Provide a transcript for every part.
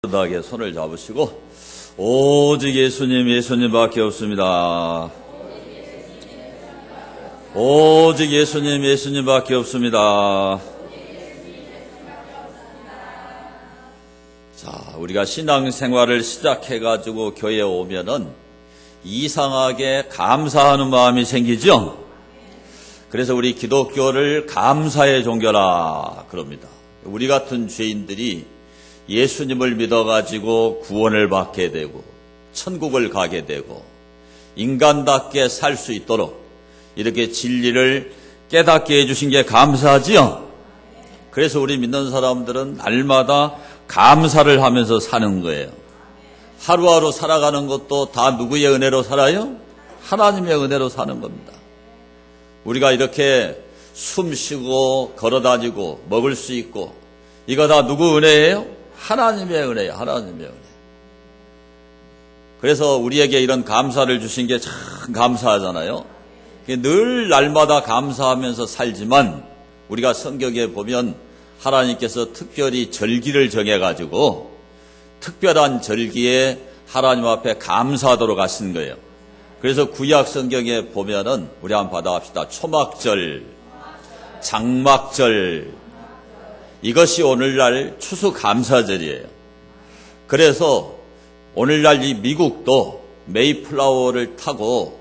따뜻하게 손을 잡으시고 오직 예수님, 예수님밖에 없습니다. 오직 예수님, 예수님밖에 없습니다. 자, 우리가 신앙생활을 시작해가지고 교회에 오면은 이상하게 감사하는 마음이 생기죠. 그래서 우리 기독교를 감사의 종교라 그럽니다. 우리 같은 죄인들이 예수님을 믿어가지고 구원을 받게 되고 천국을 가게 되고 인간답게 살 수 있도록 이렇게 진리를 깨닫게 해주신 게 감사하지요. 그래서 우리 믿는 사람들은 날마다 감사를 하면서 사는 거예요. 하루하루 살아가는 것도 다 누구의 은혜로 살아요? 하나님의 은혜로 사는 겁니다. 우리가 이렇게 숨 쉬고 걸어다니고 먹을 수 있고 이거 다 누구 은혜예요? 하나님의 은혜예요. 하나님의 은혜. 그래서 우리에게 이런 감사를 주신 게 참 감사하잖아요. 늘 날마다 감사하면서 살지만 우리가 성경에 보면 하나님께서 특별히 절기를 정해가지고 특별한 절기에 하나님 앞에 감사하도록 하신 거예요. 그래서 구약 성경에 보면은 우리 한번 받아갑시다. 초막절, 장막절, 이것이 오늘날 추수감사절이에요. 그래서 오늘날 이 미국도 메이플라워를 타고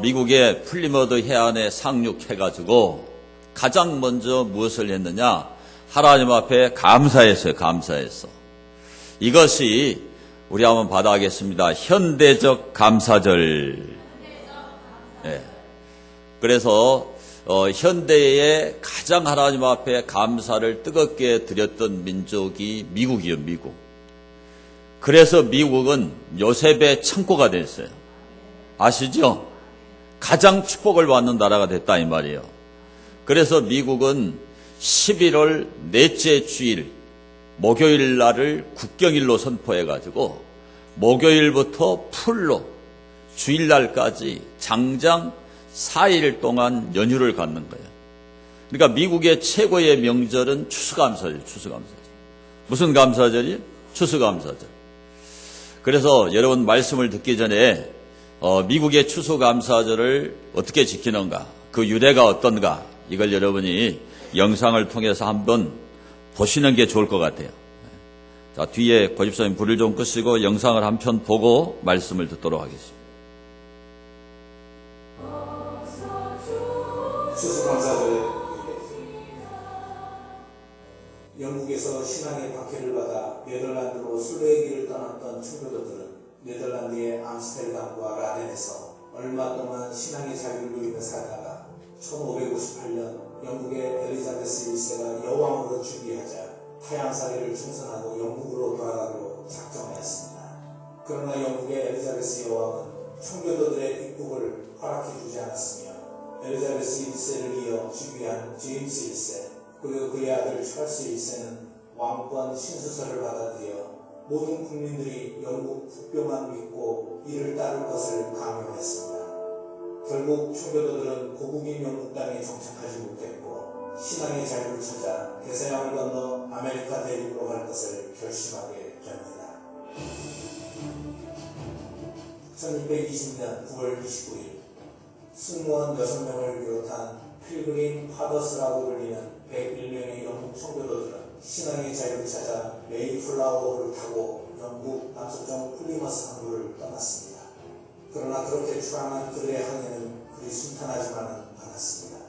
미국의 플리머드 해안에 상륙해가지고 가장 먼저 무엇을 했느냐? 하나님 앞에 감사했어요. 감사했어. 이것이 우리 한번 받아가겠습니다. 현대적 감사절. 네. 그래서 현대에 가장 하나님 앞에 감사를 뜨겁게 드렸던 민족이 미국이요, 미국. 그래서 미국은 요셉의 창고가 됐어요. 아시죠? 가장 축복을 받는 나라가 됐다 이 말이에요. 그래서 미국은 11월 넷째 주일 목요일 날을 국경일로 선포해가지고 목요일부터 풀로 주일날까지 장장 4일 동안 연휴를 갖는 거예요. 그러니까 미국의 최고의 명절은 추수감사절, 추수감사절. 무슨 감사절이에요? 추수감사절. 그래서 여러분 말씀을 듣기 전에 미국의 추수감사절을 어떻게 지키는가, 그 유래가 어떤가, 이걸 여러분이 영상을 통해서 한번 보시는 게 좋을 것 같아요. 자, 뒤에 고집사님 불을 좀 끄시고 영상을 한 편 보고 말씀을 듣도록 하겠습니다. 추수감사절에 영국에서 신앙의 박해를 받아 네덜란드로 순례의 길을 떠났던 청교도들은 네덜란드의 암스테르담과 라덴에서 얼마 동안 신앙의 자유를 누리며 살다가 1558년 영국의 엘리자베스 1세가 여왕으로 즉위하자 타향사례를 충선하고 영국으로 돌아가기로 작정하였습니다. 그러나 영국의 엘리자베스 여왕은 청교도들의 입국을 허락해주지 않았으며 엘리자베스 1세를 이어 즉위한 제임스 1세 그리고 그의 아들 찰스 1세는 왕권 신수서를 받아들여 모든 국민들이 영국 국교만 믿고 이를 따를 것을 강요했습니다. 결국 청교도들은 고국인 영국 땅에 정착하지 못했고 신앙의 자유를 찾아 대서양을 건너 아메리카 대륙으로 갈 것을 결심하게 됩니다. 1620년 9월 29일 승무원 6명을 비롯한 필그림 파더스라고 불리는 101명의 영국 청교도들은 신앙의 자유를 찾아 메이플라워를 타고 영국 남서쪽 플리머스 항구를 떠났습니다. 그러나 그렇게 출항한 그들의 항해는 그리 순탄하지만은 않았습니다.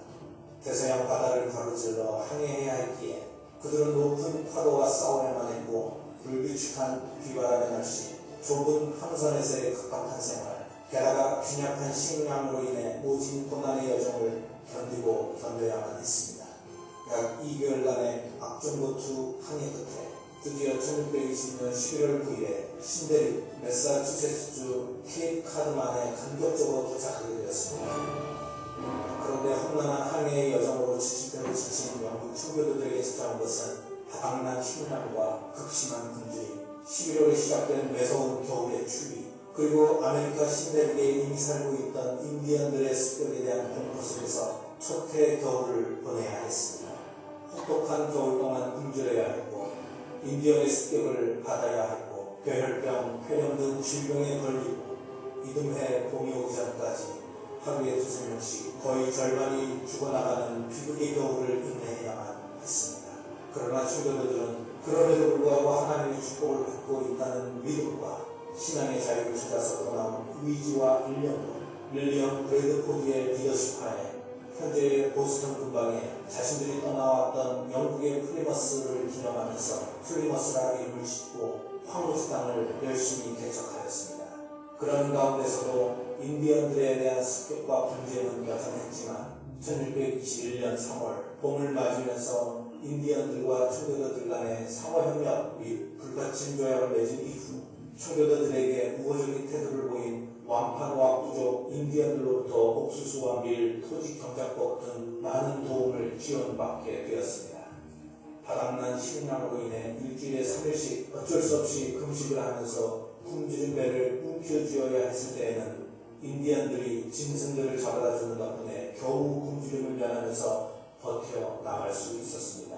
대서양 바다를 가로질러 항해해야 했기에 그들은 높은 파도와 싸워야만 했고 불규칙한 비바람의 날씨, 좁은 함선에서의 각박한 생활, 게다가 빈약한 식량으로 인해 모진 고난의 여정을 견디고 견뎌야만 했습니다. 약 2개월간의 악종고투 항해 끝에 드디어 1620년 11월 9일에 신대륙 매사추세츠주 케이프 카드만에 간격적으로 도착하게 되었습니다. 그런데 험난한 항해의 여정으로 지친 영국 청교도들에게 찾아온 것은 바닥난 식량과 극심한 굶주림, 11월에 시작된 매서운 겨울의 추위, 그리고 아메리카 신대륙에 이미 살고 있던 인디언들의 습격에 대한 공포 속에서 초태 겨울을 보내야 했습니다. 혹독한 겨울 동안 굶주려야 했고 인디언의 습격을 받아야 했고 괴혈병, 폐렴 등 질병에 걸리고 이듬해 봄이 오기 전까지 하루에 2-3명씩 거의 절반이 죽어나가는 비극의 겨울을 인내해야만 했습니다. 그러나 청교도들은 그럼에도 불구하고 하나님의 축복을 받고 있다는 믿음과 신앙의 자유를 찾아서 떠나온 의지와 일념으로 윌리엄 브래드포드의 리더십하에 현재의 보스턴 근방에 자신들이 떠나왔던 영국의 플리머스를 기념하면서 플리머스라 이름을 짓고 황무지당을 열심히 개척하였습니다. 그런 가운데서도 인디언들에 대한 습격과 분쟁은 여전했지만 1621년 3월 봄을 맞으면서 인디언들과 청교도들 간의 상호협력 및 불가침 조약을 맺은 이후 청교도들에게 우호적인 태도를 보인 완파노악 부족 인디언들로부터 옥수수와 밀, 토지 경작법 등 많은 도움을 지원받게 되었습니다. 바닥난 식량으로 인해 일주일에 3일씩 어쩔 수 없이 금식을 하면서 굶주린 배를 움켜쥐어야 했을 때에는 인디언들이 짐승들을 잡아다 주는 덕분에 겨우 굶주림을 면하면서 버텨 나갈 수 있었습니다.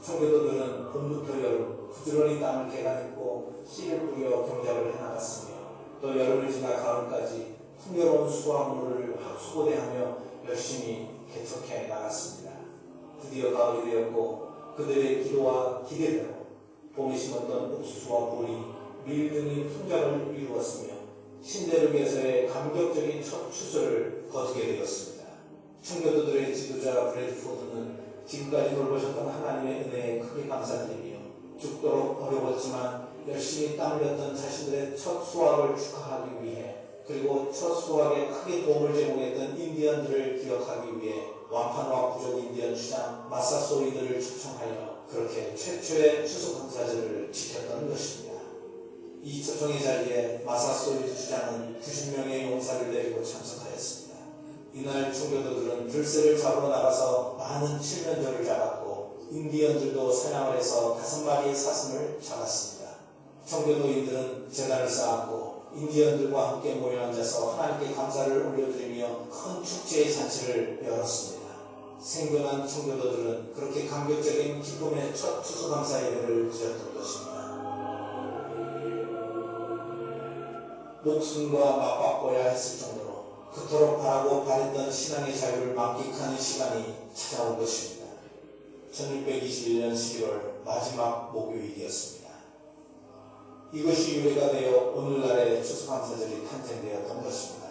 청교도들은 봄부터 여름 부지런히 땅을 개간했고 씨를 뿌려 경작을 해나갔으며 또 여름을 지나 가을까지 풍요로운 수확물을 수고대하며 열심히 개척해 나갔습니다. 드디어 가을이 되었고 그들의 기도와 기대대로 봄에 심었던 옥수수와 보리, 밀 등이 풍작을 이루었으며 신대륙에서의 감격적인 첫 추수를 거두게 되었습니다. 청교도들의 지도자 브래드포드는 지금까지 돌보셨던 하나님의 은혜에 크게 감사드리며 죽도록 어려웠지만 열심히 땀 흘렸던 자신들의 첫 수확을 축하하기 위해 그리고 첫 수확에 크게 도움을 제공했던 인디언들을 기억하기 위해 완파노악 부족 인디언 주장 마사소이들을 초청하여 그렇게 최초의 추수 감사절을 지켰던 것입니다. 이 초청의 자리에 마사소이드 주장은 90명의 용사를 데리고 참석하였습니다. 이날 청교도들은 들새를 잡으러 나가서 많은 칠면조를 잡았고 인디언들도 사냥을 해서 5마리의 사슴을 잡았습니다. 청교도인들은 제단을 쌓았고 인디언들과 함께 모여 앉아서 하나님께 감사를 올려드리며 큰 축제의 잔치를 열었습니다. 생존한 청교도들은 그렇게 감격적인 기쁨의 첫 추수감사 예배를 드렸던 것입니다. 목숨과 맞바꿔야 했을 정도로 그토록 바라고 바랬던 신앙의 자유를 만끽하는 시간이 찾아온 것입니다. 1621년 11월 마지막 목요일이었습니다. 이것이 유래가 되어 오늘날의 추수감사절이 탄생되었던 것입니다.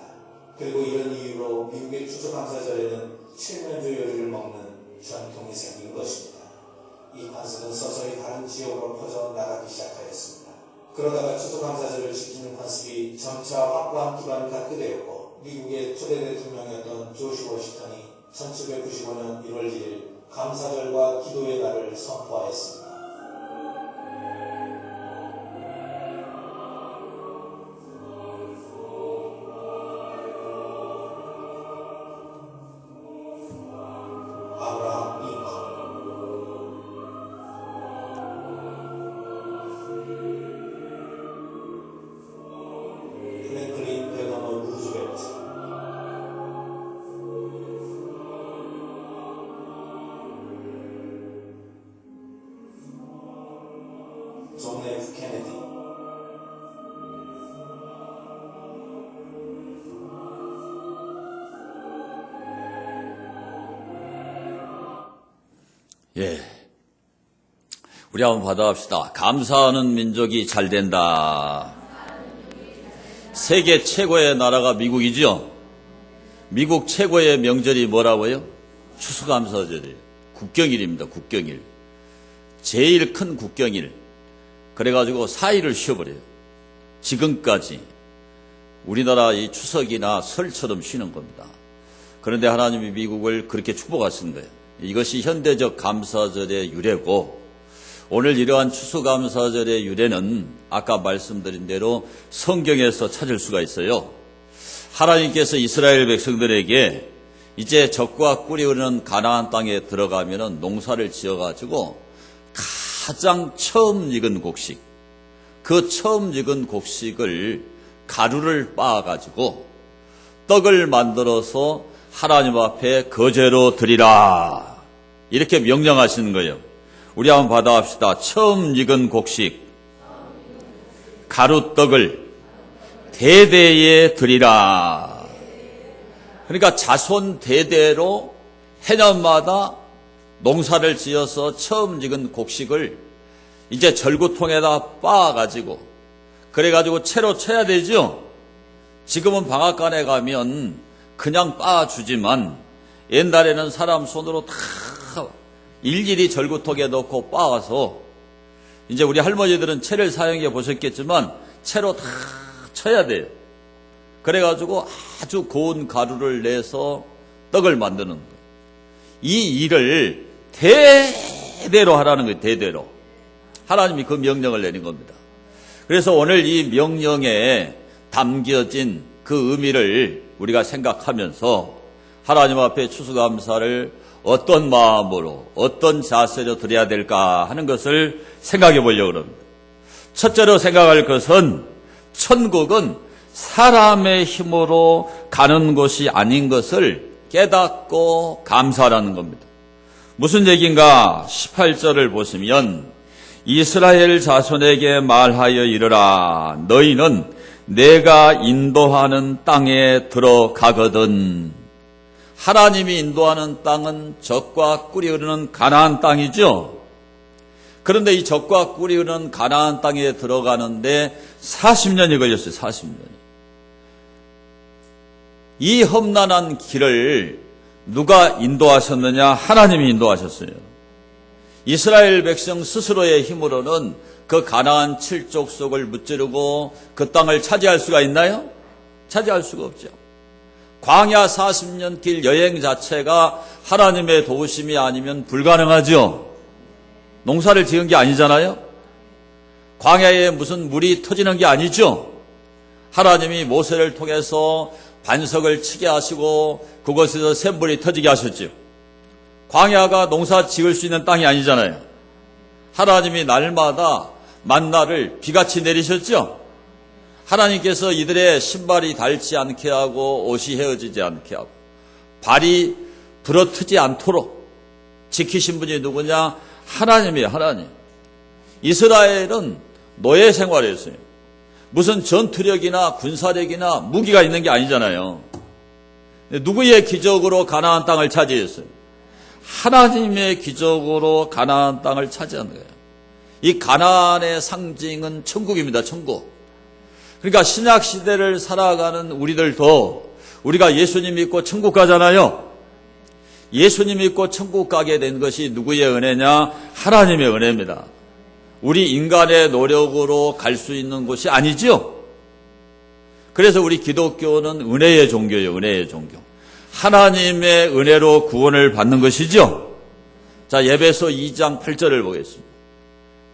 그리고 이런 이유로 미국의 추수감사절에는 칠면조 요리를 먹는 전통이 생긴 것입니다. 이 관습은 서서히 다른 지역으로 퍼져 나가기 시작하였습니다. 그러다가 추수감사절을 지키는 관습이 점차 확고한 기반을 갖게 되었고 미국의 초대 대통령이었던 조지 워싱턴이 1795년 1월 1일 감사절과 기도의 날을 선포하였습니다. 아브라함 링컨 프랭클린 델라노 루즈벨트 존 F 케네디 예. 우리 한번 받아갑시다. 감사하는 민족이 잘 된다. 세계 최고의 나라가 미국이죠. 미국 최고의 명절이 뭐라고요? 추수감사절이에요. 국경일입니다. 국경일. 제일 큰 국경일. 그래가지고 4일을 쉬어버려요. 지금까지 우리나라 이 추석이나 설처럼 쉬는 겁니다. 그런데 하나님이 미국을 그렇게 축복하신 거예요. 이것이 현대적 감사절의 유래고 오늘 이러한 추수감사절의 유래는 아까 말씀드린 대로 성경에서 찾을 수가 있어요. 하나님께서 이스라엘 백성들에게 이제 적과 꿀이 흐르는 가나안 땅에 들어가면 농사를 지어가지고 가장 처음 익은 곡식, 그 처음 익은 곡식을 가루를 빻아가지고 떡을 만들어서 하나님 앞에 거제로 드리라 이렇게 명령하시는 거예요. 우리 한번 받아합시다. 처음 익은 곡식 가루떡을 대대에 드리라. 그러니까 자손 대대로 해년마다 농사를 지어서 처음 익은 곡식을 이제 절구통에다 빻아가지고 그래가지고 채로 쳐야 되죠. 지금은 방앗간에 가면 그냥 빻아주지만 옛날에는 사람 손으로 다 일일이 절구통에 넣고 빻아서 이제 우리 할머니들은 채를 사용해 보셨겠지만 채로 다 쳐야 돼요. 그래가지고 아주 고운 가루를 내서 떡을 만드는 거예요. 이 일을 대대로 하라는 거예요. 대대로. 하나님이 그 명령을 내린 겁니다. 그래서 오늘 이 명령에 담겨진 그 의미를 우리가 생각하면서 하나님 앞에 추수감사를 어떤 마음으로 어떤 자세로 드려야 될까 하는 것을 생각해 보려고 합니다. 첫째로 생각할 것은 천국은 사람의 힘으로 가는 곳이 아닌 것을 깨닫고 감사하라는 겁니다. 무슨 얘기인가? 18절을 보시면 이스라엘 자손에게 말하여 이르라. 너희는 내가 인도하는 땅에 들어가거든. 하나님이 인도하는 땅은 젖과 꿀이 흐르는 가나안 땅이죠. 그런데 이 젖과 꿀이 흐르는 가나안 땅에 들어가는데 40년이 걸렸어요. 40년이. 이 험난한 길을 누가 인도하셨느냐? 하나님이 인도하셨어요. 이스라엘 백성 스스로의 힘으로는 그 가나안 7족속을 무찌르고 그 땅을 차지할 수가 있나요? 차지할 수가 없죠. 광야 40년 길 여행 자체가 하나님의 도우심이 아니면 불가능하죠. 농사를 지은 게 아니잖아요. 광야에 무슨 물이 터지는 게 아니죠. 하나님이 모세를 통해서 반석을 치게 하시고 그곳에서 샘물이 터지게 하셨죠. 광야가 농사 지을 수 있는 땅이 아니잖아요. 하나님이 날마다 만나를 비같이 내리셨죠. 하나님께서 이들의 신발이 닳지 않게 하고 옷이 헤어지지 않게 하고 발이 부러뜨지 않도록 지키신 분이 누구냐? 하나님이에요. 하나님. 이스라엘은 노예 생활이었어요. 무슨 전투력이나 군사력이나 무기가 있는 게 아니잖아요. 누구의 기적으로 가나안 땅을 차지했어요? 하나님의 기적으로 가나안 땅을 차지한 거예요. 이 가나안의 상징은 천국입니다. 천국. 그러니까 신약 시대를 살아가는 우리들도 우리가 예수님 믿고 천국 가잖아요. 예수님 믿고 천국 가게 된 것이 누구의 은혜냐? 하나님의 은혜입니다. 우리 인간의 노력으로 갈 수 있는 곳이 아니죠. 그래서 우리 기독교는 은혜의 종교예요. 은혜의 종교. 하나님의 은혜로 구원을 받는 것이죠. 자, 에베소 2장 8절을 보겠습니다.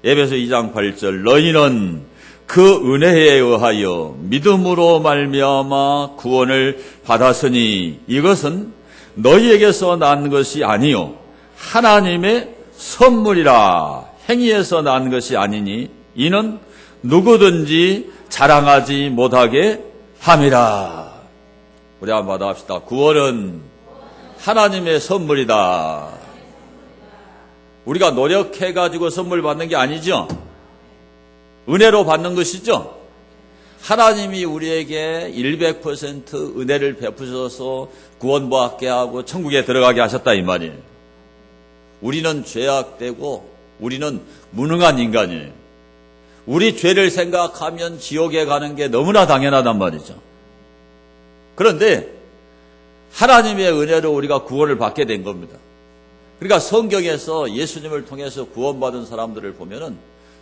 에베소 2장 8절. 너희는 그 은혜에 의하여 믿음으로 말미암아 구원을 받았으니 이것은 너희에게서 난 것이 아니요 하나님의 선물이라. 행위에서 난 것이 아니니 이는 누구든지 자랑하지 못하게 함이라. 우리 한번 받아합시다. 구원은 하나님의 선물이다. 우리가 노력해가지고 선물 받는 게 아니죠. 은혜로 받는 것이죠. 하나님이 우리에게 100% 은혜를 베푸셔서 구원받게 하고 천국에 들어가게 하셨다 이 말이에요. 우리는 죄악되고 우리는 무능한 인간이에요. 우리 죄를 생각하면 지옥에 가는 게 너무나 당연하단 말이죠. 그런데 하나님의 은혜로 우리가 구원을 받게 된 겁니다. 그러니까 성경에서 예수님을 통해서 구원받은 사람들을 보면은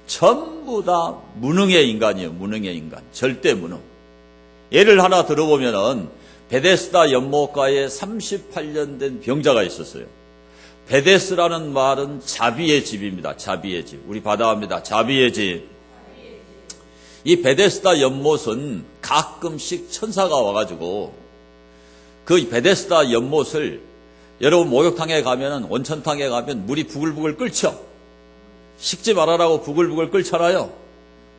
전부 다 무능의 인간이에요. 무능의 인간. 절대 무능. 예를 하나 들어보면은 베데스다 연못가에 38년 된 병자가 있었어요. 베데스라는 말은 자비의 집입니다. 자비의 집. 우리 받아합니다. 자비의 집. 이 베데스다 연못은 가끔씩 천사가 와가지고 그 베데스다 연못을 여러분 목욕탕에 가면은 온천탕에 가면 물이 부글부글 끓죠. 식지 말아라고 부글부글 끓잖아요.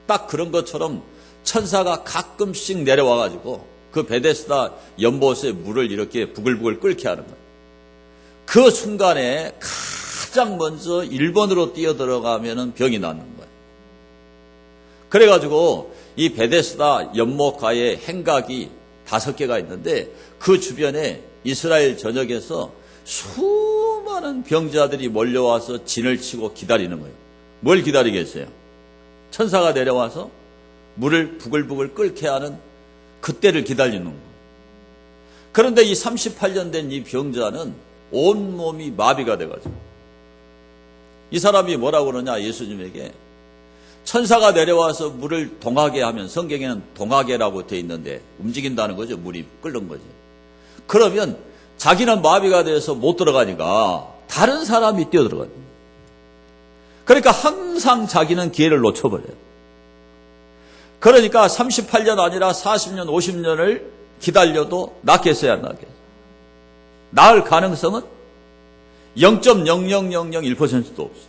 딱 그런 것처럼 천사가 가끔씩 내려와가지고 그 베데스다 연못에 물을 이렇게 부글부글 끓게 하는 거예요. 그 순간에 가장 먼저 일본으로 뛰어들어가면 병이 낫는 거예요. 그래가지고 이 베데스다 연못가에 행각이 5개가 있는데 그 주변에 이스라엘 전역에서 수많은 병자들이 몰려와서 진을 치고 기다리는 거예요. 뭘 기다리겠어요? 천사가 내려와서 물을 부글부글 끓게 하는 그때를 기다리는 거예요. 그런데 이 38년 된 이 병자는 온몸이 마비가 돼가지고 이 사람이 뭐라고 그러냐, 예수님에게 천사가 내려와서 물을 동하게 하면, 성경에는 동하게라고 되어 있는데 움직인다는 거죠. 물이 끓는 거죠. 그러면 자기는 마비가 돼서 못 들어가니까 다른 사람이 뛰어들어가요. 그러니까 항상 자기는 기회를 놓쳐버려요. 그러니까 38년 아니라 40년, 50년을 기다려도 낫겠어요, 안 낫겠어요? 나을 가능성은 0.00001%도 없어요.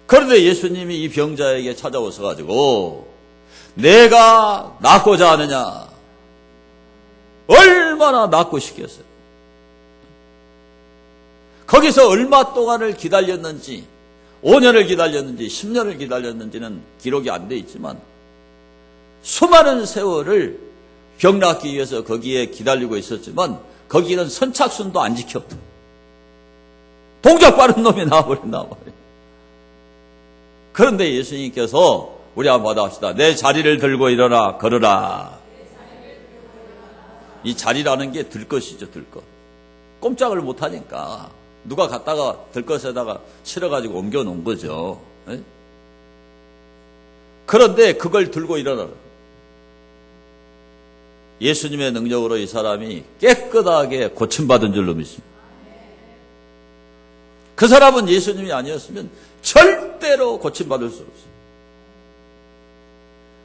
그런데 예수님이 이 병자에게 찾아오셔 가지고 내가 낫고자 하느냐, 얼마나 낫고 싶겠어요. 거기서 얼마 동안을 기다렸는지, 5년을 기다렸는지 10년을 기다렸는지는 기록이 안 돼 있지만 수많은 세월을 병 낫기 위해서 거기에 기다리고 있었지만 거기는 선착순도 안 지켰다. 동작 빠른 놈이 나와버린다 말이에요. 그런데 예수님께서 우리 한번 받아봅시다. 내 자리를 들고 일어나 걸으라. 이 자리라는 게 들것이죠, 들것. 꼼짝을 못하니까 누가 갔다가 들것에다가 실어가지고 옮겨놓은 거죠. 에? 그런데 그걸 들고 일어나라. 예수님의 능력으로 이 사람이 깨끗하게 고침받은 줄로 믿습니다. 그 사람은 예수님이 아니었으면 절대로 고침받을 수 없어요.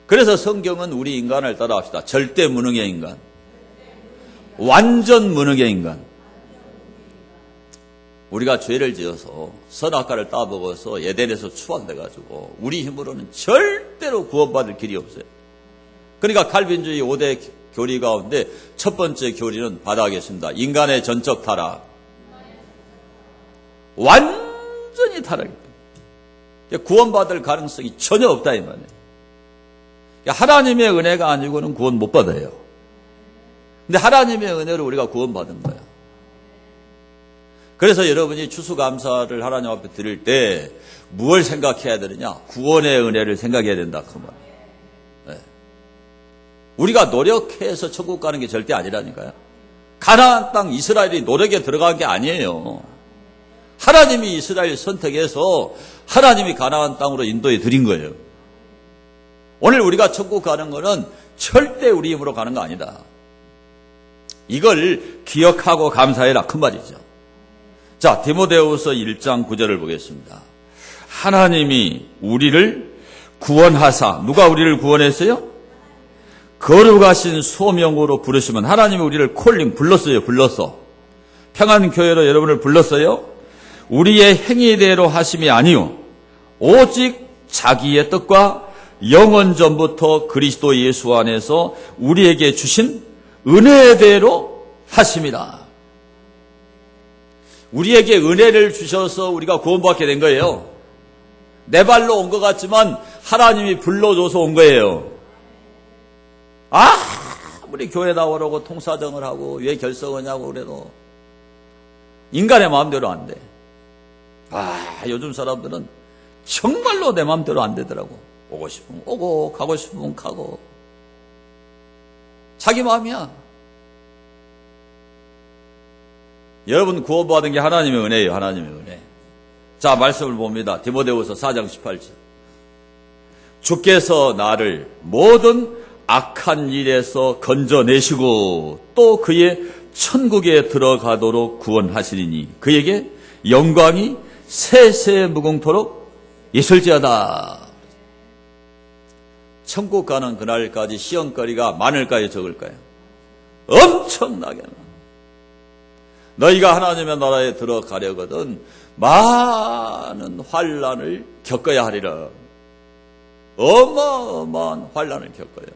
그래서 성경은 우리 인간을 따라합시다. 절대 무능의 인간, 완전 무능의 인간. 우리가 죄를 지어서 선악과를 따먹어서 에덴에서 추방돼가지고 우리 힘으로는 절대로 구원받을 길이 없어요. 그러니까 칼빈주의 5대 교리 가운데 첫 번째 교리는 받아가겠습니다. 인간의 전적 타락. 완전히 타락입니다. 구원받을 가능성이 전혀 없다 이 말이에요. 하나님의 은혜가 아니고는 구원 못 받아요. 근데 하나님의 은혜로 우리가 구원받은 거야. 그래서 여러분이 추수감사를 하나님 앞에 드릴 때 무엇을 생각해야 되느냐? 구원의 은혜를 생각해야 된다 그 말이에요. 네. 우리가 노력해서 천국 가는 게 절대 아니라니까요. 가나안 땅 이스라엘이 노력에 들어간 게 아니에요. 하나님이 이스라엘 선택해서 하나님이 가나안 땅으로 인도해 드린 거예요. 오늘 우리가 천국 가는 거는 절대 우리 힘으로 가는 거 아니다. 이걸 기억하고 감사해라 그 말이죠. 자, 디모데후서 1장 9절을 보겠습니다. 하나님이 우리를 구원하사, 누가 우리를 구원했어요? 거룩하신 소명으로 부르시면, 하나님이 우리를 불렀어요. 불렀어. 평안교회로 여러분을 불렀어요. 우리의 행위대로 하심이 아니요 오직 자기의 뜻과 영원 전부터 그리스도 예수 안에서 우리에게 주신 은혜대로 하심이라. 우리에게 은혜를 주셔서 우리가 구원받게 된 거예요. 내 발로 온 것 같지만 하나님이 불러줘서 온 거예요. 아무리 교회 나오라고 통사정을 하고 왜 결석하냐고 그래도 인간의 마음대로 안 돼. 요즘 사람들은 정말로 내 마음대로 안 되더라고. 오고 싶으면 오고 가고 싶으면 가고 자기 마음이야. 여러분 구원받은 게 하나님의 은혜예요. 하나님의 은혜. 자, 말씀을 봅니다. 디모데후서 4장 18절. 주께서 나를 모든 악한 일에서 건져내시고 또 그의 천국에 들어가도록 구원하시리니 그에게 영광이 세세 무궁토록 있을지어다. 천국 가는 그날까지 시험거리가 많을까요? 적을까요? 엄청나게 많아요. 너희가 하나님의 나라에 들어가려거든 많은 환난을 겪어야 하리라. 어마어마한 환난을 겪어요.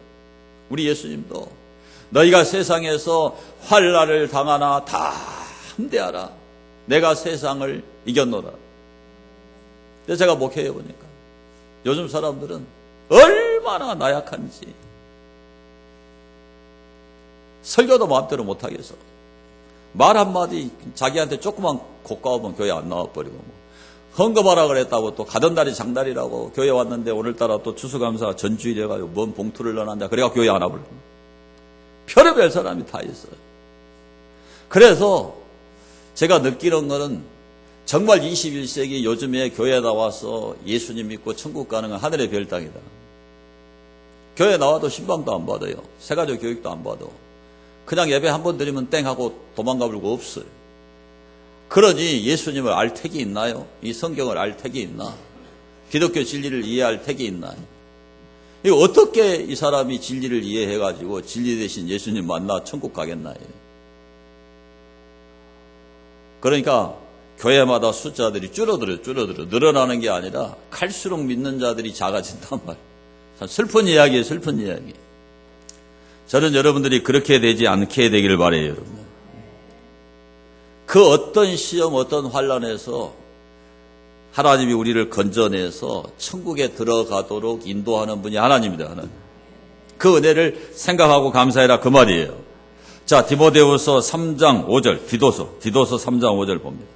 우리 예수님도 너희가 세상에서 환난을 당하나 다 함대하라. 내가 세상을 이겼노라. 근데 제가 목회해 보니까 요즘 사람들은 얼마나 나약한지 설교도 마음대로 못하겠어. 말 한마디 자기한테 조그만 고가오면 교회 안 나와버리고 헌금하라 그랬다고 또 가던 날이 장날이라고 교회 왔는데 오늘따라 또 추수감사 전주일 해가지고 뭔 봉투를 넣어놨냐 그래가 교회 안 와버리고 별의별 사람이 다 있어요. 그래서 제가 느끼는 거는 정말 21세기 요즘에 교회에 나와서 예수님 믿고 천국 가는 건 하늘의 별 땅이다. 교회 나와도 신방도 안 받아요. 새가족 교육도 안 받아. 그냥 예배 한 번 드리면 땡 하고 도망가 버리고 없어요. 그러니 예수님을 알 택이 있나요? 이 성경을 알 택이 있나? 기독교 진리를 이해할 택이 있나요? 이거 어떻게 이 사람이 진리를 이해해가지고 진리 대신 예수님 만나 천국 가겠나요? 그러니까 교회마다 숫자들이 줄어들어 늘어나는 게 아니라 갈수록 믿는 자들이 작아진단 말이에요. 참 슬픈 이야기예요. 슬픈 이야기. 저는 여러분들이 그렇게 되지 않게 되기를 바라요. 여러분. 그 어떤 시험 어떤 환난에서 하나님이 우리를 건져내서 천국에 들어가도록 인도하는 분이 하나님입니다. 하나님. 그 은혜를 생각하고 감사해라 그 말이에요. 자, 디모데후서 3장 5절 디도서 3장 5절 봅니다.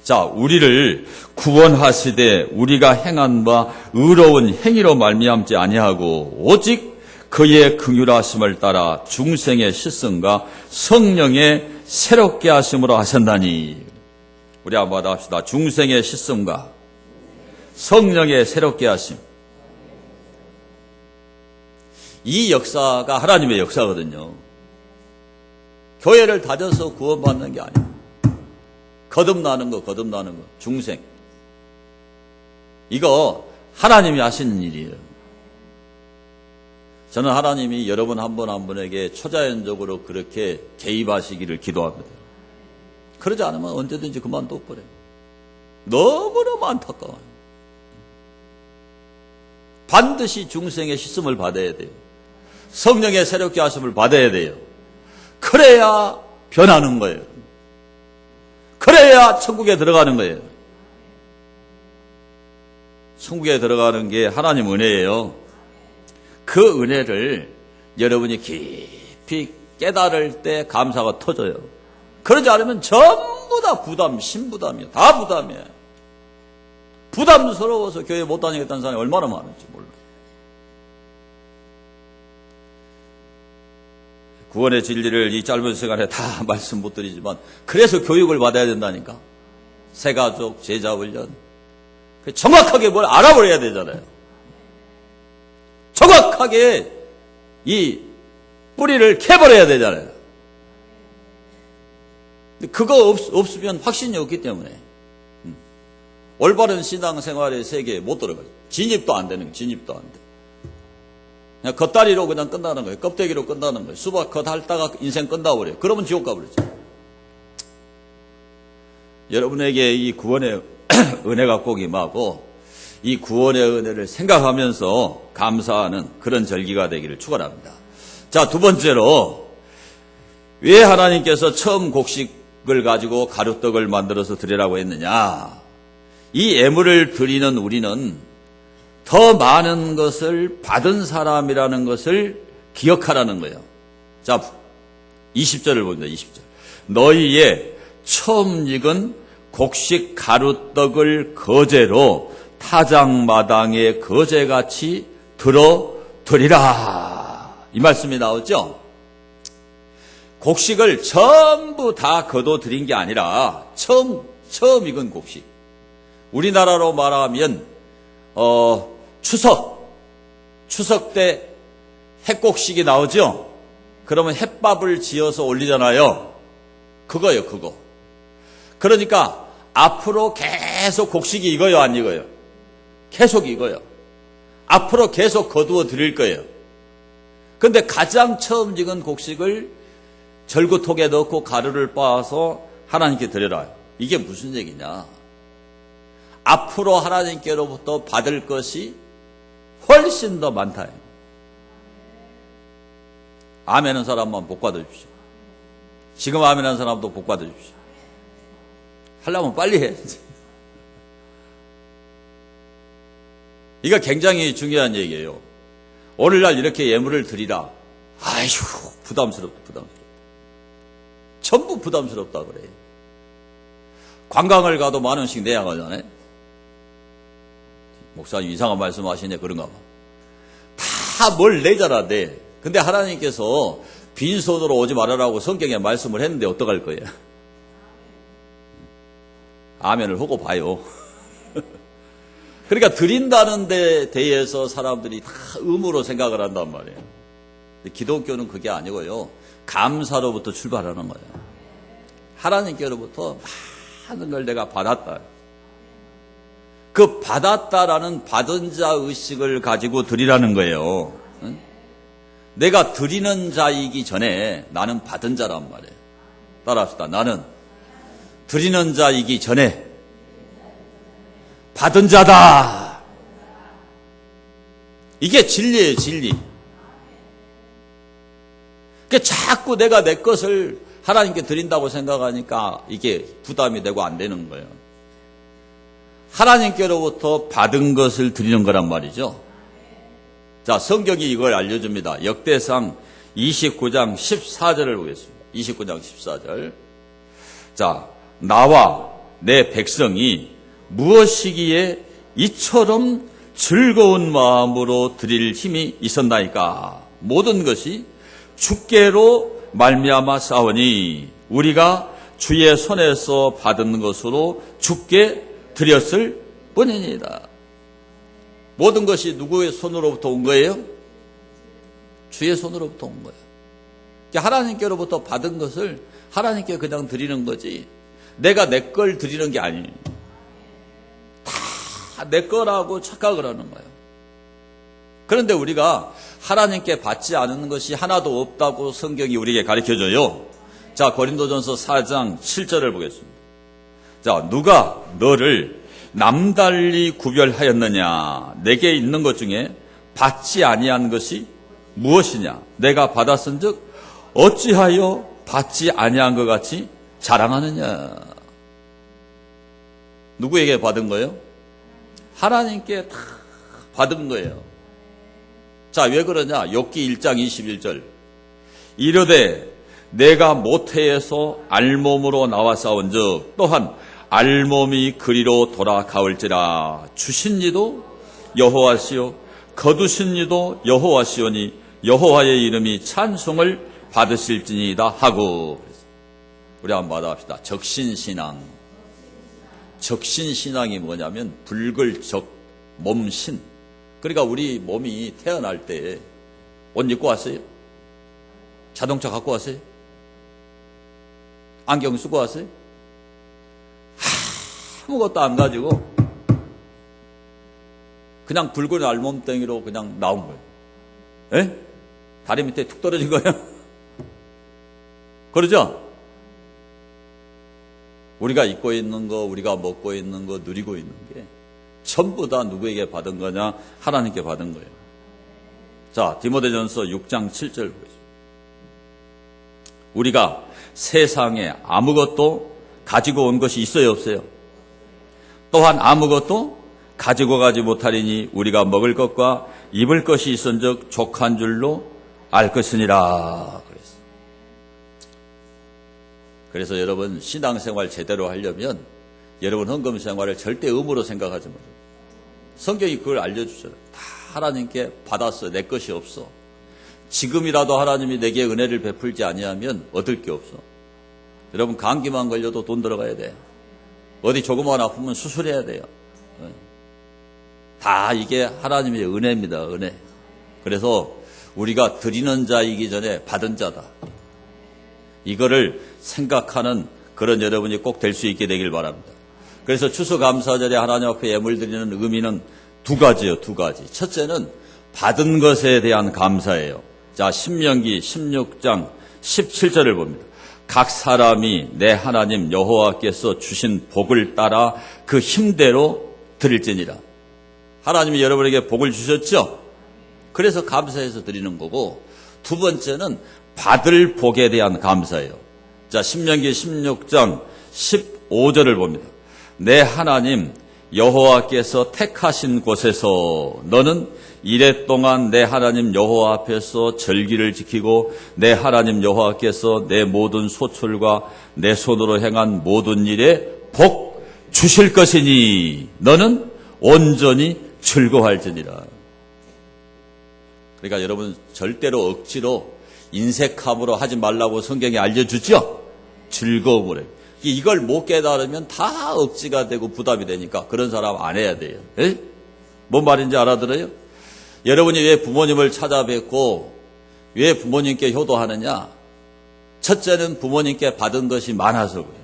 자, 우리를 구원하시되 우리가 행한 바 의로운 행위로 말미암지 아니하고 오직 그의 긍휼하심을 따라 중생의 실성과 성령의 새롭게 하심으로 하셨나니. 우리 한번 합시다. 중생의 실성과 성령의 새롭게 하심. 이 역사가 하나님의 역사거든요. 교회를 다져서 구원받는 게 아니에요. 거듭나는 거, 중생. 이거 하나님이 하시는 일이에요. 저는 하나님이 여러분 한 분 한 분에게 초자연적으로 그렇게 개입하시기를 기도합니다. 그러지 않으면 언제든지 그만둬버려요. 너무너무 안타까워요. 반드시 중생의 씻음을 받아야 돼요. 성령의 새롭게 하심을 받아야 돼요. 그래야 변하는 거예요. 그래야 천국에 들어가는 거예요. 천국에 들어가는 게 하나님 은혜예요. 그 은혜를 여러분이 깊이 깨달을 때 감사가 터져요. 그러지 않으면 전부 다 부담, 신부담이에요. 다 부담이에요. 부담스러워서 교회 못 다니겠다는 사람이 얼마나 많은지 몰라요. 구원의 진리를 이 짧은 시간에 다 말씀 못 드리지만 그래서 교육을 받아야 된다니까. 새가족, 제자훈련. 정확하게 뭘 알아버려야 되잖아요. 정확하게 이 뿌리를 캐버려야 되잖아요. 그거 없으면 확신이 없기 때문에 올바른 신앙생활의 세계에 못 들어가요. 진입도 안 되는 거예요. 진입도 안 돼. 그냥 겉다리로 그냥 끝나는 거예요. 껍데기로 끝나는 거예요. 수박 겉핥다가 인생 끝나버려요. 그러면 지옥 가버리죠. 여러분에게 이 구원의 은혜가 꼭 임하고 이 구원의 은혜를 생각하면서 감사하는 그런 절기가 되기를 축원합니다. 자, 두 번째로 왜 하나님께서 처음 곡식을 가지고 가루떡을 만들어서 드리라고 했느냐? 이 예물을 드리는 우리는 더 많은 것을 받은 사람이라는 것을 기억하라는 거예요. 자, 20절을 봅니다. 20절. 너희의 처음 익은 곡식 가루떡을 거제로 타작마당에 거제같이 들어드리라. 이 말씀이 나오죠? 곡식을 전부 다 거둬드린 게 아니라 처음 익은 곡식. 우리나라로 말하면 추석 때 햇곡식이 나오죠? 그러면 햇밥을 지어서 올리잖아요. 그거요, 그거. 그러니까 앞으로 계속 곡식이 익어요, 안 익어요? 계속 익어요. 앞으로 계속 거두어 드릴 거예요. 그런데 가장 처음 익은 곡식을 절구통에 넣고 가루를 빻아서 하나님께 드려라. 이게 무슨 얘기냐? 앞으로 하나님께로부터 받을 것이 훨씬 더 많다. 아멘한 사람만 복 받으십시오. 지금 아멘한 사람도 복 받으십시오. 하려면 빨리 해야지. 이거 굉장히 중요한 얘기예요. 오늘날 이렇게 예물을 드리라. 아휴, 부담스럽다. 전부 부담스럽다 그래. 관광을 가도 10,000원씩 내야 하잖아요. 목사님 이상한 말씀 하시네, 그런가 봐. 다 뭘 내자라 돼. 근데 하나님께서 빈손으로 오지 말아라고 성경에 말씀을 했는데 어떡할 거예요? 아멘을 하고 봐요. 그러니까 드린다는 데 대해서 사람들이 다 의무로 생각을 한단 말이에요. 근데 기독교는 그게 아니고요. 감사로부터 출발하는 거예요. 하나님께로부터 많은 걸 내가 받았다. 그 받았다라는 받은 자 의식을 가지고 드리라는 거예요. 응? 내가 드리는 자이기 전에 나는 받은 자란 말이에요. 따라합시다. 나는 드리는 자이기 전에 받은 자다. 이게 진리예요, 진리. 그러니까 자꾸 내가 내 것을 하나님께 드린다고 생각하니까 이게 부담이 되고 안 되는 거예요. 하나님께로부터 받은 것을 드리는 거란 말이죠. 자, 성경이 이걸 알려줍니다. 역대상 29장 14절을 보겠습니다. 29장 14절. 자, 나와 내 백성이 무엇이기에 이처럼 즐거운 마음으로 드릴 힘이 있었나이까. 모든 것이 주께로 말미암아 싸우니 우리가 주의 손에서 받은 것으로 주께 드렸을 뿐이니이다. 모든 것이 누구의 손으로부터 온 거예요? 주의 손으로부터 온 거예요. 하나님께로부터 받은 것을 하나님께 그냥 드리는 거지 내가 내 걸 드리는 게 아니에요. 다 내 거라고 착각을 하는 거예요. 그런데 우리가 하나님께 받지 않은 것이 하나도 없다고 성경이 우리에게 가르쳐줘요. 자, 고린도전서 4장 7절을 보겠습니다. 자, 누가 너를 남달리 구별하였느냐? 내게 있는 것 중에 받지 아니한 것이 무엇이냐? 내가 받았은즉 어찌하여 받지 아니한 것 같이 자랑하느냐? 누구에게 받은 거예요? 하나님께 다 받은 거예요. 자, 왜 그러냐? 욥기 1장 21절. 이르되 내가 모태에서 알몸으로 나와 싸운즉 또한 알몸이 그리로 돌아가올지라. 주신 이도 여호와시요 거두신 이도 여호와시오니 여호와의 이름이 찬송을 받으실지니이다 하고. 우리 한번 받아봅시다. 적신신앙. 적신신앙이 뭐냐면 불글적 몸신. 그러니까 우리 몸이 태어날 때 옷 입고 왔어요? 자동차 갖고 왔어요? 안경 쓰고 왔어요? 아무것도 안 가지고 그냥 붉은 알몸덩이로 그냥 나온 거예요. 에? 다리 밑에 툭 떨어진 거예요? 그러죠? 우리가 입고 있는 거, 우리가 먹고 있는 거, 누리고 있는 게 전부 다 누구에게 받은 거냐? 하나님께 받은 거예요. 자, 디모데전서 6장 7절 보겠습니다. 우리가 세상에 아무것도 가지고 온 것이 있어요, 없어요? 또한 아무것도 가지고 가지 못하리니 우리가 먹을 것과 입을 것이 있은즉 족한 줄로 알 것이니라. 그래서 여러분 신앙생활 제대로 하려면 여러분 헌금생활을 절대 의무로 생각하지 마세요. 성경이 그걸 알려주잖아요. 다 하나님께 받았어. 내 것이 없어. 지금이라도 하나님이 내게 은혜를 베풀지 아니하면 얻을 게 없어. 여러분 감기만 걸려도 돈 들어가야 돼. 어디 조금만 아프면 수술해야 돼요. 다 이게 하나님의 은혜입니다. 은혜. 그래서 우리가 드리는 자이기 전에 받은 자다. 이거를 생각하는 그런 여러분이 꼭 될 수 있게 되길 바랍니다. 그래서 추수감사절에 하나님 앞에 예물 드리는 의미는 두 가지예요. 두 가지. 첫째는 받은 것에 대한 감사예요. 자, 신명기 16장 17절을 봅니다. 각 사람이 내 하나님 여호와께서 주신 복을 따라 그 힘대로 드릴지니라. 하나님이 여러분에게 복을 주셨죠? 그래서 감사해서 드리는 거고, 두 번째는 받을 복에 대한 감사예요. 자, 신명기 16장 15절을 봅니다. 내 하나님 여호와께서 택하신 곳에서 너는 이래 동안 내 하나님 여호와 앞에서 절기를 지키고 내 하나님 여호와께서 내 모든 소출과 내 손으로 행한 모든 일에 복 주실 것이니 너는 온전히 즐거워할지니라. 그러니까 여러분 절대로 억지로 인색함으로 하지 말라고 성경이 알려주죠. 즐거움을. 이걸 못 깨달으면 다 억지가 되고 부담이 되니까 그런 사람 안 해야 돼요. 에? 뭔 말인지 알아들어요? 여러분이 왜 부모님을 찾아뵙고 왜 부모님께 효도하느냐? 첫째는 부모님께 받은 것이 많아서 그래요.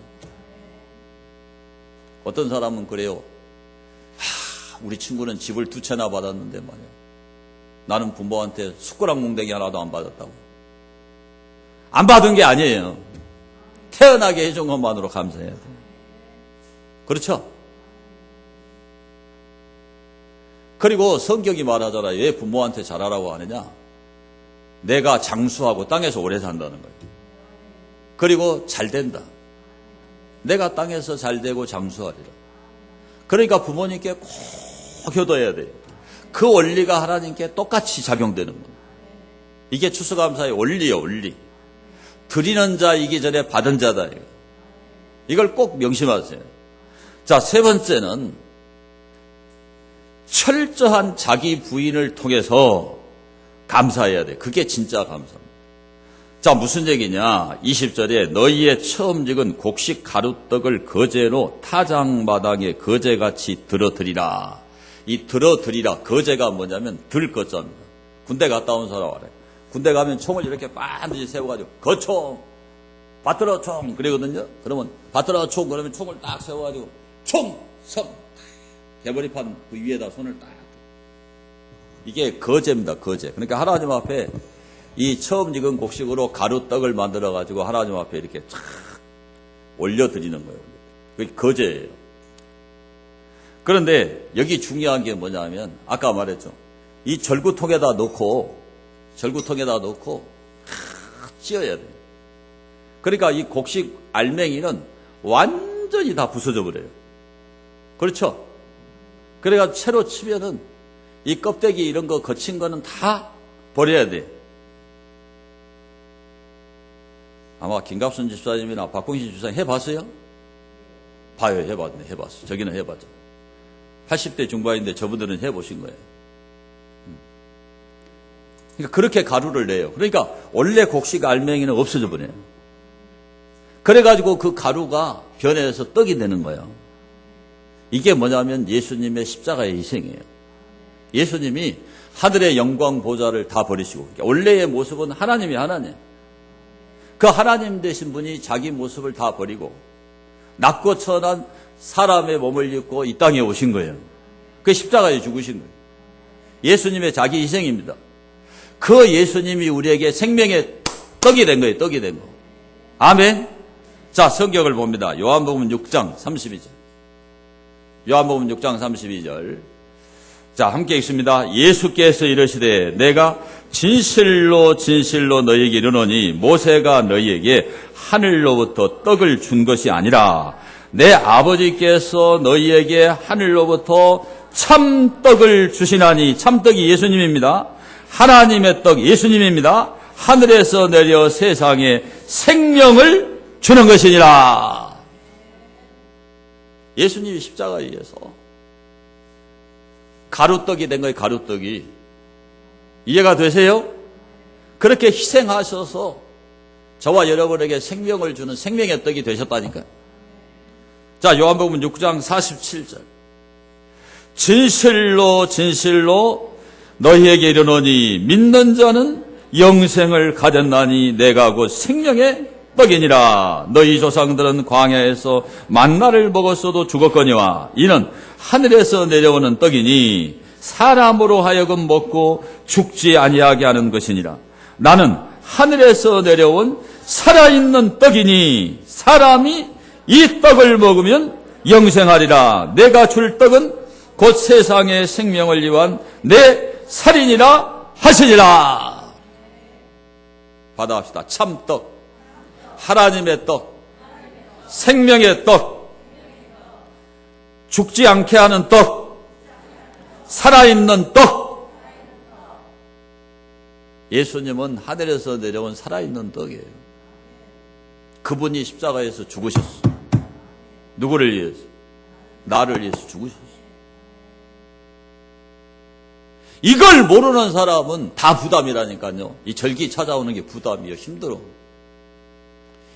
어떤 사람은 그래요. 우리 친구는 집을 2채나 받았는데 말이야. 나는 부모한테 숟가락 몽댕이 하나도 안 받았다고. 안 받은 게 아니에요. 태어나게 해준 것만으로 감사해야 돼요. 그렇죠? 그리고 성경이 말하잖아요. 왜 부모한테 잘하라고 하느냐? 내가 장수하고 땅에서 오래 산다는 거예요. 그리고 잘 된다. 내가 땅에서 잘 되고 장수하리라. 그러니까 부모님께 꼭 효도해야 돼요. 그 원리가 하나님께 똑같이 작용되는 거예요. 이게 추수감사의 원리예요, 원리. 드리는 자이기 전에 받은 자다. 이걸 꼭 명심하세요. 자, 세 번째는 철저한 자기 부인을 통해서 감사해야 돼. 그게 진짜 감사입니다. 자, 무슨 얘기냐? 20절에 너희의 처음 익은 곡식 가루떡을 거제로 타작마당에 거제같이 들어드리라. 이 들어드리라, 거제가 뭐냐면 들거자입니다. 군대 갔다 온 사람 알아요. 군대 가면 총을 이렇게 반드시 세워가지고 거총, 받들어 총 그러거든요. 그러면 받들어 총 그러면 총을 딱 세워가지고 총, 성, 개머리판 그 위에다 손을 딱. 이게 거제입니다. 거제. 그러니까 하나님 앞에 이 처음 익은 곡식으로 가루떡을 만들어가지고 하나님 앞에 이렇게 쫙 올려드리는 거예요. 그게 거제예요. 그런데 여기 중요한 게 뭐냐면 아까 말했죠. 이 절구통에다 넣고 찧어야 돼요. 그러니까 이 곡식 알맹이는 완전히 다 부서져 버려요. 그렇죠? 그래가 채로 치면은 이 껍데기 이런 거 거친 거는 다 버려야 돼. 아마 김갑순 집사님이나 박봉신 집사님 해봤어요? 봐요, 해봤어. 저기는 해봤죠. 80대 중반인데 저분들은 해보신 거예요. 그러니까 그렇게 가루를 내요. 그러니까 원래 곡식 알맹이는 없어져 버려요. 그래가지고 그 가루가 변해서 떡이 되는 거예요. 이게 뭐냐면 예수님의 십자가의 희생이에요. 예수님이 하늘의 영광 보좌를 다 버리시고 원래의 모습은 하나님이 하나님. 그 하나님 되신 분이 자기 모습을 다 버리고 낮고 천한 사람의 몸을 입고 이 땅에 오신 거예요. 그 십자가에 죽으신 거예요. 예수님의 자기 희생입니다. 그 예수님이 우리에게 생명의 떡이 된 거예요. 떡이 된 거. 아멘. 자, 성경을 봅니다. 요한복음 6장 32절. 요한복음 6장 32절. 자, 함께 읽습니다. 예수께서 이르시되 내가 진실로 진실로 너희에게 이르노니 모세가 너희에게 하늘로부터 떡을 준 것이 아니라 내 아버지께서 너희에게 하늘로부터 참떡을 주시나니. 참떡이 예수님입니다. 하나님의 떡 예수님입니다. 하늘에서 내려 세상에 생명을 주는 것이니라. 예수님이 십자가에 의해서 가루떡이 된 거예요. 가루떡이. 이해가 되세요? 그렇게 희생하셔서 저와 여러분에게 생명을 주는 생명의 떡이 되셨다니까요. 자, 요한복음 6장 47절. 진실로 진실로 너희에게 이르노니 믿는 자는 영생을 가졌나니 내가 곧 생명의 떡이니라. 너희 조상들은 광야에서 만나를 먹었어도 죽었거니와 이는 하늘에서 내려오는 떡이니 사람으로 하여금 먹고 죽지 아니하게 하는 것이니라. 나는 하늘에서 내려온 살아있는 떡이니 사람이 이 떡을 먹으면 영생하리라. 내가 줄 떡은 곧 세상의 생명을 위한 내 살이니라 하시니라. 받아갑시다. 참떡, 하나님의 떡, 생명의 떡. 죽지 않게 하는 떡, 살아있는 떡. 예수님은 하늘에서 내려온 살아있는 떡이에요. 그분이 십자가에서 죽으셨어. 누구를 위해서? 나를 위해서 죽으셨어. 이걸 모르는 사람은 다 부담이라니까요. 이 절기 찾아오는 게 부담이에요. 힘들어.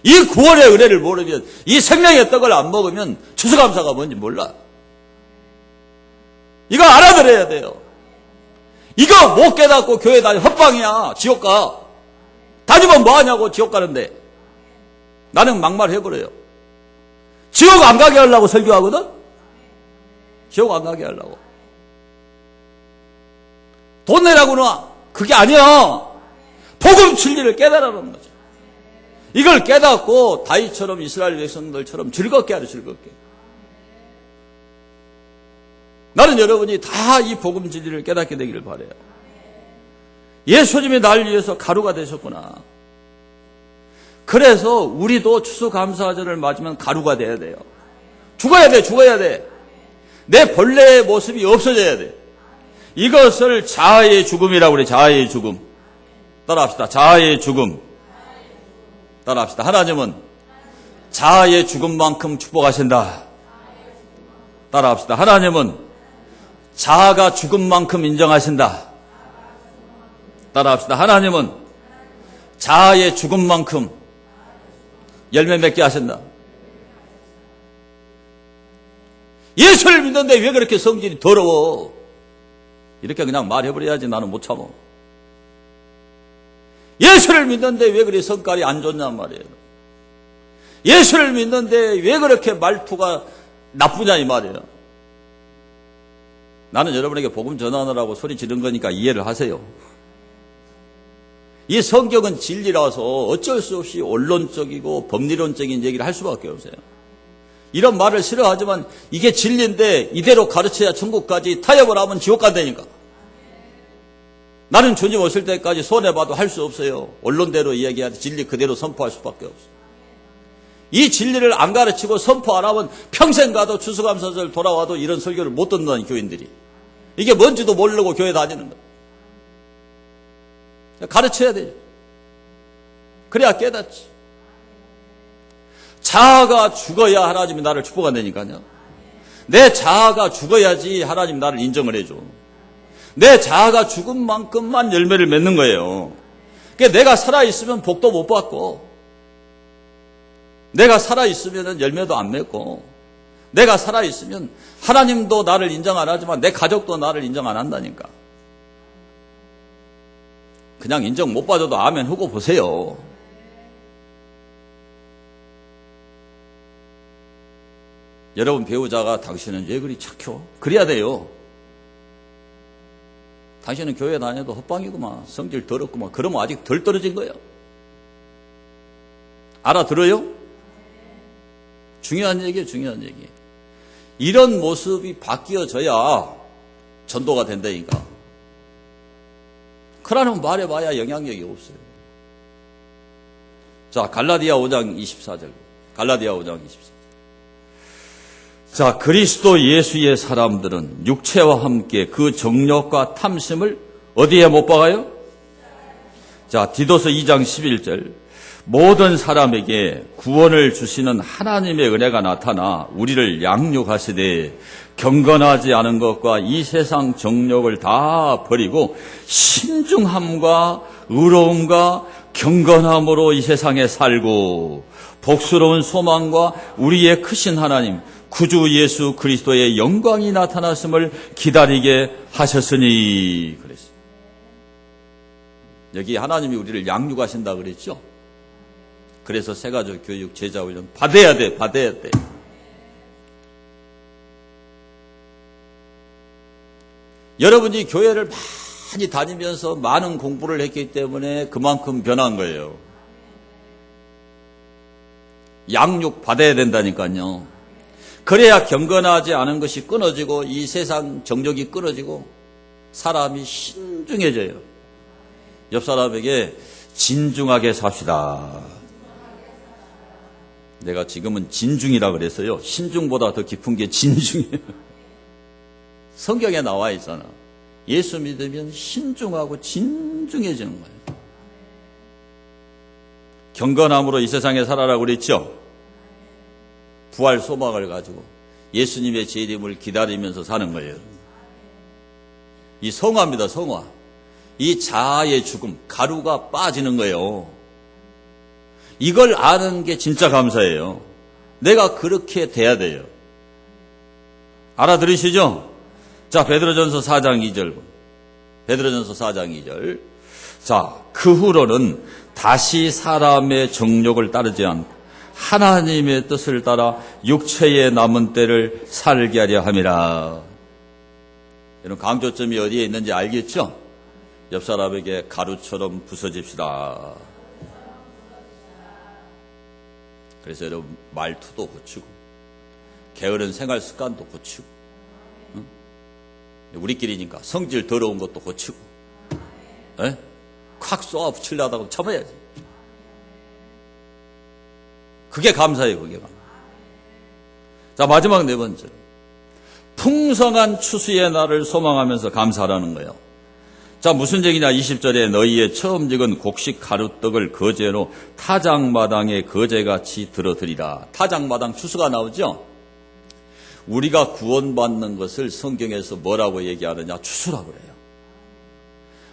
이 구원의 은혜를 모르면, 이 생명의 떡을 안 먹으면 추수감사가 뭔지 몰라. 이거 알아들어야 돼요. 이거 못 깨닫고 교회 다니 헛방이야. 지옥 가. 다니면 뭐하냐고. 지옥 가는데. 나는 막말해버려요. 지옥 안 가게 하려고 설교하거든. 지옥 안 가게 하려고. 돈 내라구나. 그게 아니야. 복음 진리를 깨달으라는 거죠. 이걸 깨닫고 다윗처럼 이스라엘 백성들처럼 즐겁게 하려. 즐겁게. 나는 여러분이 다 이 복음 진리를 깨닫게 되기를 바라요. 예수님이 날 위해서 가루가 되셨구나. 그래서 우리도 추수감사절을 맞으면 가루가 돼야 돼요. 죽어야 돼. 죽어야 돼. 내 본래의 모습이 없어져야 돼. 이것을 자아의 죽음이라고 그래. 자아의 죽음. 따라합시다. 자아의 죽음. 따라합시다. 하나님은 자아의 죽음만큼 축복하신다. 따라합시다. 하나님은 자아가 죽음만큼 인정하신다. 따라합시다. 하나님은 자아의 죽음만큼 열매 맺게 하신다. 예수를 믿는데 왜 그렇게 성질이 더러워? 이렇게 그냥 말해버려야지. 나는 못 참아. 예수를 믿는데 왜 그리 성깔이 안 좋냔 말이에요. 예수를 믿는데 왜 그렇게 말투가 나쁘냐 이 말이에요. 나는 여러분에게 복음 전하느라고 소리 지른 거니까 이해를 하세요. 이 성경은 진리라서 어쩔 수 없이 원론적이고 법리론적인 얘기를 할 수밖에 없어요. 이런 말을 싫어하지만 이게 진리인데 이대로 가르쳐야 천국까지 타협을 하면 지옥 간다니까. 나는 주님 오실 때까지 손해봐도 할 수 없어요. 언론대로 이야기하지 진리 그대로 선포할 수밖에 없어요. 이 진리를 안 가르치고 선포 안 하면 평생 가도 추수감사절 돌아와도 이런 설교를 못 듣는다는 교인들이. 이게 뭔지도 모르고 교회 다니는 거예요. 가르쳐야 돼요. 그래야 깨닫지. 자아가 죽어야 하나님이 나를 축복한다니까요. 내 자아가 죽어야지 하나님 나를 인정을 해줘. 내 자아가 죽은 만큼만 열매를 맺는 거예요. 그러니까 내가 살아있으면 복도 못 받고, 내가 살아있으면 열매도 안 맺고, 내가 살아있으면 하나님도 나를 인정 안 하지만 내 가족도 나를 인정 안 한다니까. 그냥 인정 못 받아도 아멘 하고 보세요. 여러분 배우자가 당신은 왜 그리 착해? 그래야 돼요. 당신은 교회 다녀도 헛방이구만. 성질 더럽구만. 그러면 아직 덜 떨어진 거예요. 알아들어요? 중요한 얘기예요. 중요한 얘기. 이런 모습이 바뀌어져야 전도가 된다니까. 그러면 말해봐야 영향력이 없어요. 자, 갈라디아 5장 24절. 갈라디아 5장 24절. 자, 그리스도 예수의 사람들은 육체와 함께 그 정욕과 탐심을 어디에 못 박아요? 자, 디도서 2장 11절. 모든 사람에게 구원을 주시는 하나님의 은혜가 나타나 우리를 양육하시되 경건하지 않은 것과 이 세상 정욕을 다 버리고 신중함과 의로움과 경건함으로 이 세상에 살고 복스러운 소망과 우리의 크신 하나님 구주 예수 그리스도의 영광이 나타났음을 기다리게 하셨으니 그랬어요. 여기 하나님이 우리를 양육하신다 그랬죠. 그래서 새가족 교육 제자훈련 받아야 돼. 받아야 돼. 여러분이 교회를 많이 다니면서 많은 공부를 했기 때문에 그만큼 변한 거예요. 양육 받아야 된다니까요. 그래야 경건하지 않은 것이 끊어지고 이 세상 정욕이 끊어지고 사람이 신중해져요. 옆 사람에게 진중하게 삽시다. 내가 지금은 진중이라 그랬어요. 신중보다 더 깊은 게 진중이에요. 성경에 나와 있잖아. 예수 믿으면 신중하고 진중해지는 거예요. 경건함으로 이 세상에 살아라고 그랬죠. 부활 소망을 가지고 예수님의 재림을 기다리면서 사는 거예요. 이 성화입니다. 성화. 이 자아의 죽음, 가루가 빠지는 거예요. 이걸 아는 게 진짜 감사해요. 내가 그렇게 돼야 돼요. 알아들으시죠? 자, 베드로전서 4장 2절. 베드로전서 4장 2절. 자, 그 후로는 다시 사람의 정욕을 따르지 않고 하나님의 뜻을 따라 육체의 남은 때를 살게 하려 함이라. 이런 강조점이 어디에 있는지 알겠죠? 옆 사람에게 가루처럼 부서집시다. 그래서 여러분 말투도 고치고 게으른 생활 습관도 고치고, 응? 우리끼리니까 성질 더러운 것도 고치고, 에? 콱 쏘아 붙이려다가 참아야지. 그게 감사해요. 그게 감사. 자, 마지막 네 번째, 풍성한 추수의 날을 소망하면서 감사하라는 거예요. 자, 무슨 얘기냐? 20절에 너희의 처음 익은 곡식 가루떡을 거제로 타작마당에 거제같이 들어드리라. 타작마당 추수가 나오죠? 우리가 구원받는 것을 성경에서 뭐라고 얘기하느냐? 추수라고 그래요.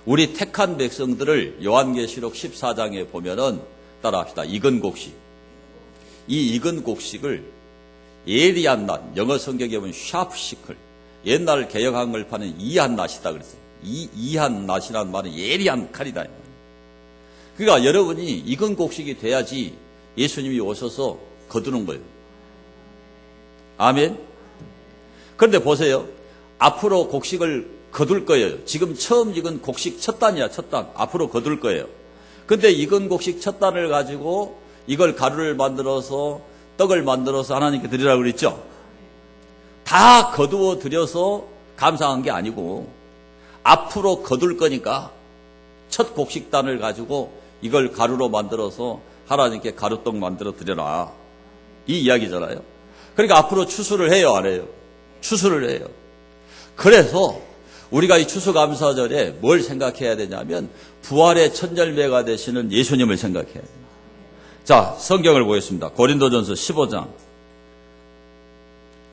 우리 택한 백성들을 요한계시록 14장에 보면은 따라합시다. 익은 곡식. 이 익은 곡식을 예리한 낫, 영어 성경에 보면 샤프시클, 옛날 개혁 한글판은 이한 낫이다 그랬어요. 이한 낫이라는 말은 예리한 칼이다. 그러니까 여러분이 익은 곡식이 돼야지 예수님이 오셔서 거두는 거예요. 아멘. 그런데 보세요. 앞으로 곡식을 거둘 거예요. 지금 처음 익은 곡식 첫 단이야, 첫 단. 앞으로 거둘 거예요. 근데 익은 곡식 첫 단을 가지고 이걸 가루를 만들어서 떡을 만들어서 하나님께 드리라고 그랬죠. 다 거두어 드려서 감사한 게 아니고 앞으로 거둘 거니까 첫 곡식단을 가지고 이걸 가루로 만들어서 하나님께 가루떡 만들어 드려라. 이 이야기잖아요. 그러니까 앞으로 추수를 해요, 안 해요? 추수를 해요. 그래서 우리가 이 추수감사절에 뭘 생각해야 되냐면 부활의 첫 열매가 되시는 예수님을 생각해야 돼요. 자, 성경을 보겠습니다. 고린도전서 15장.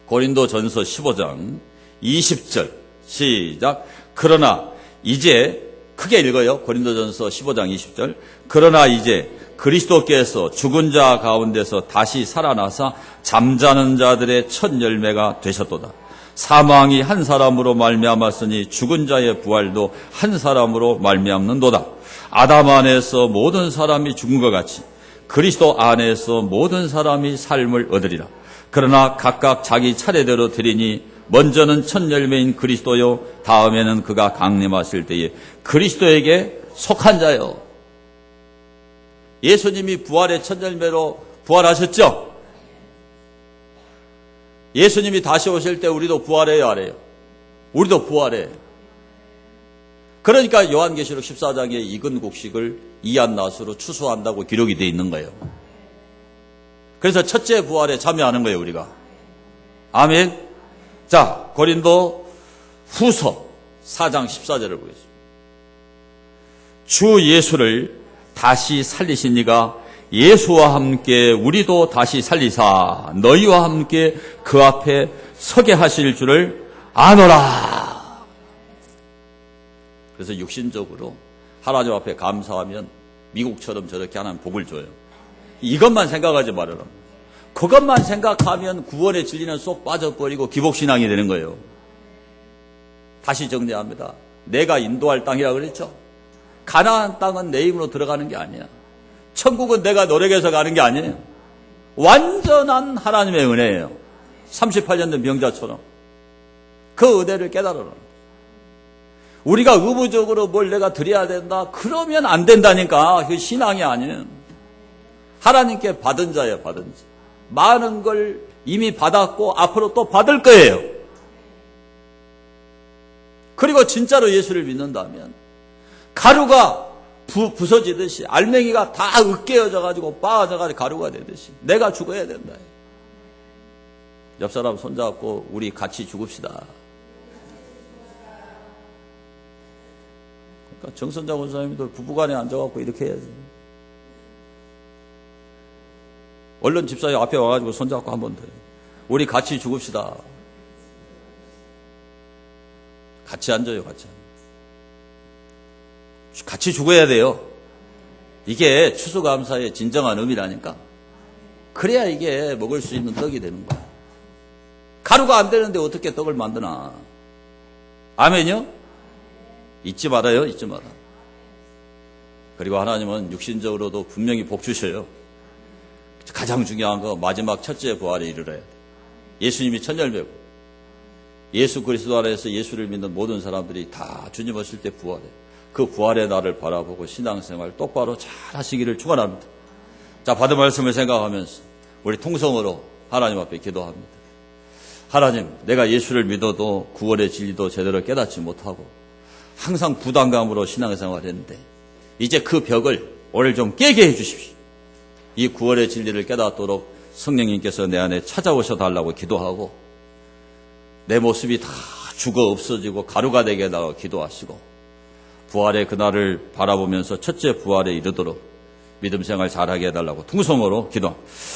고린도전서 15장 20절 시작. 그러나 이제 크게 읽어요. 고린도전서 15장 20절. 그러나 이제 그리스도께서 죽은 자 가운데서 다시 살아나사 잠자는 자들의 첫 열매가 되셨도다. 사망이 한 사람으로 말미암았으니 죽은 자의 부활도 한 사람으로 말미암는도다. 아담 안에서 모든 사람이 죽은 것 같이 그리스도 안에서 모든 사람이 삶을 얻으리라. 그러나 각각 자기 차례대로 드리니 먼저는 첫 열매인 그리스도요, 다음에는 그가 강림하실 때에 그리스도에게 속한 자요. 예수님이 부활의 첫 열매로 부활하셨죠? 예수님이 다시 오실 때 우리도 부활해요, 안 해요? 우리도 부활해. 그러니까 요한계시록 14장에 익은 곡식을 이한 낫으로 추수한다고 기록이 되어 있는 거예요. 그래서 첫째 부활에 참여하는 거예요, 우리가. 아멘. 자, 고린도 후서 4장 14절을 보겠습니다. 주 예수를 다시 살리신 이가 예수와 함께 우리도 다시 살리사 너희와 함께 그 앞에 서게 하실 줄을 아노라. 그래서 육신적으로 하나님 앞에 감사하면 미국처럼 저렇게 하나님 복을 줘요. 이것만 생각하지 말아라. 그것만 생각하면 구원의 진리는 쏙 빠져버리고 기복신앙이 되는 거예요. 다시 정리합니다. 내가 인도할 땅이라고 그랬죠. 가나안 땅은 내 힘으로 들어가는 게 아니야. 천국은 내가 노력해서 가는 게 아니에요. 완전한 하나님의 은혜예요. 38년 된 병자처럼. 그 은혜를 깨달아라. 우리가 의무적으로 뭘 내가 드려야 된다. 그러면 안 된다니까. 그 신앙이 아니에요. 하나님께 받은 자예요, 받은 자. 많은 걸 이미 받았고 앞으로 또 받을 거예요. 그리고 진짜로 예수를 믿는다면 가루가 부서지듯이 알맹이가 다 으깨어져가지고 빠져가지고 가루가 되듯이 내가 죽어야 된다. 옆 사람 손잡고 우리 같이 죽읍시다. 그러니까 정선자 권사님도 부부간에 앉아갖고 이렇게 해야지. 얼른 집사님 앞에 와가지고 손잡고 한 번 더. 우리 같이 죽읍시다. 같이 앉아요, 같이. 같이 죽어야 돼요. 이게 추수감사의 진정한 의미라니까. 그래야 이게 먹을 수 있는 떡이 되는 거야. 가루가 안 되는데 어떻게 떡을 만드나. 아멘요? 잊지 말아요, 잊지 마라. 그리고 하나님은 육신적으로도 분명히 복 주셔요. 가장 중요한 거 마지막 첫째 부활에 이르러야 돼. 예수님이 천열매고 예수 그리스도 안에서 예수를 믿는 모든 사람들이 다 주님 오실 때 부활해. 그 부활의 날을 바라보고 신앙생활 똑바로 잘 하시기를 축원합니다. 자, 받은 말씀을 생각하면서 우리 통성으로 하나님 앞에 기도합니다. 하나님, 내가 예수를 믿어도 구원의 진리도 제대로 깨닫지 못하고 항상 부담감으로 신앙생활을 했는데 이제 그 벽을 오늘 좀 깨게 해 주십시오. 이 구원의 진리를 깨닫도록 성령님께서 내 안에 찾아오셔 달라고 기도하고 내 모습이 다 죽어 없어지고 가루가 되게 해달라고 기도하시고 부활의 그날을 바라보면서 첫째 부활에 이르도록 믿음 생활 잘하게 해달라고 통성으로 기도합니다.